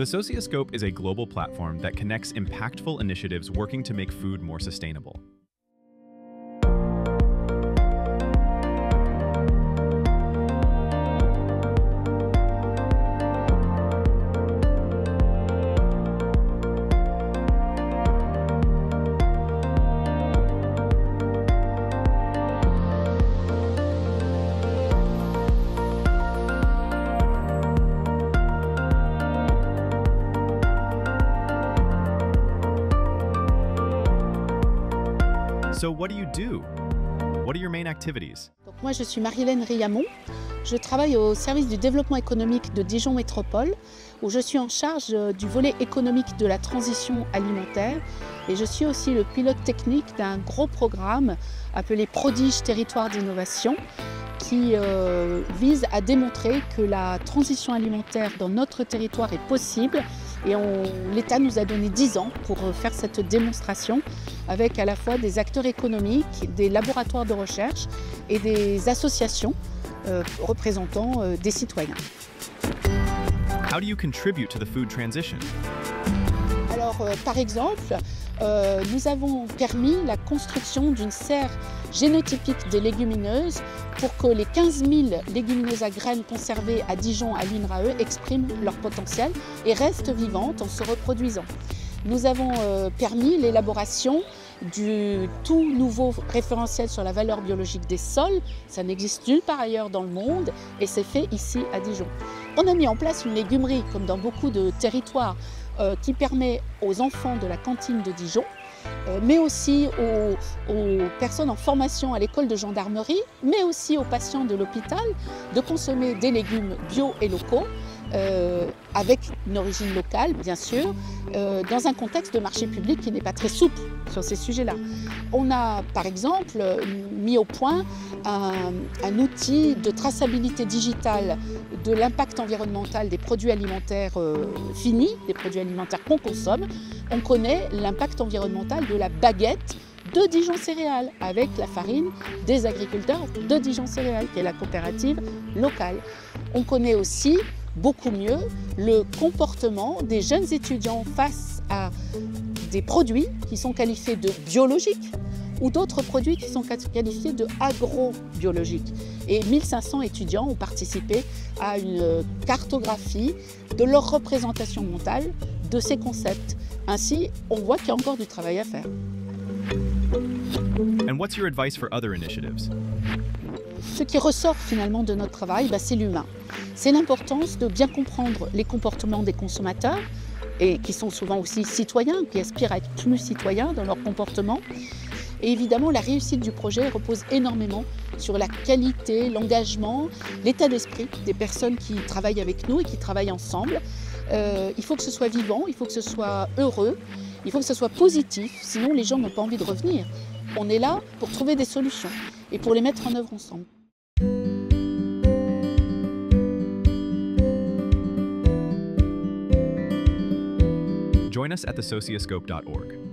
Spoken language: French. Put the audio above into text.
The Socioscope is a global platform that connects impactful initiatives working to make food more sustainable. So what do you do? What are your main activities? Donc moi je suis Marie-Hélène Riamon, je travaille au service du développement économique de Dijon Métropole où je suis en charge du volet économique de la transition alimentaire et je suis aussi le pilote technique d'un gros programme appelé Prodige Territoire d'innovation qui vise à démontrer que la transition alimentaire dans notre territoire est possible et l'État nous a donné 10 ans pour faire cette démonstration avec à la fois des acteurs économiques, des laboratoires de recherche et des associations représentant des citoyens. How do you contribute to the food transition? Alors, par exemple, nous avons permis la construction d'une serre génotypique des légumineuses pour que les 15 000 légumineuses à graines conservées à Dijon, à l'INRAE, expriment leur potentiel et restent vivantes en se reproduisant. Nous avons permis l'élaboration du tout nouveau référentiel sur la valeur biologique des sols. Ça n'existe nulle part ailleurs dans le monde et c'est fait ici à Dijon. On a mis en place une légumerie, comme dans beaucoup de territoires, qui permet aux enfants de la cantine de Dijon, mais aussi aux personnes en formation à l'école de gendarmerie, mais aussi aux patients de l'hôpital, de consommer des légumes bio et locaux, avec une origine locale, bien sûr, dans un contexte de marché public qui n'est pas très souple sur ces sujets-là. On a, par exemple, mis au point un outil de traçabilité digitale de l'impact environnemental des produits alimentaires finis, des produits alimentaires qu'on consomme. On connaît l'impact environnemental de la baguette de Dijon Céréales, avec la farine des agriculteurs de Dijon Céréales, qui est la coopérative locale. On connaît aussi beaucoup mieux le comportement des jeunes étudiants face à des produits qui sont qualifiés de biologiques ou d'autres produits qui sont qualifiés de agrobiologiques. Et 1500 étudiants ont participé à une cartographie de leur représentation mentale de ces concepts. Ainsi, on voit qu'il y a encore du travail à faire. And what's your advice for other initiatives? Ce qui ressort finalement de notre travail, c'est l'humain. C'est l'importance de bien comprendre les comportements des consommateurs, et qui sont souvent aussi citoyens, qui aspirent à être plus citoyens dans leur comportement. Et évidemment, la réussite du projet repose énormément sur la qualité, l'engagement, l'état d'esprit des personnes qui travaillent avec nous et qui travaillent ensemble. Il faut que ce soit vivant, il faut que ce soit heureux, il faut que ce soit positif, sinon les gens n'ont pas envie de revenir. On est là pour trouver des solutions et pour les mettre en œuvre ensemble. Join us at thesocioscope.org.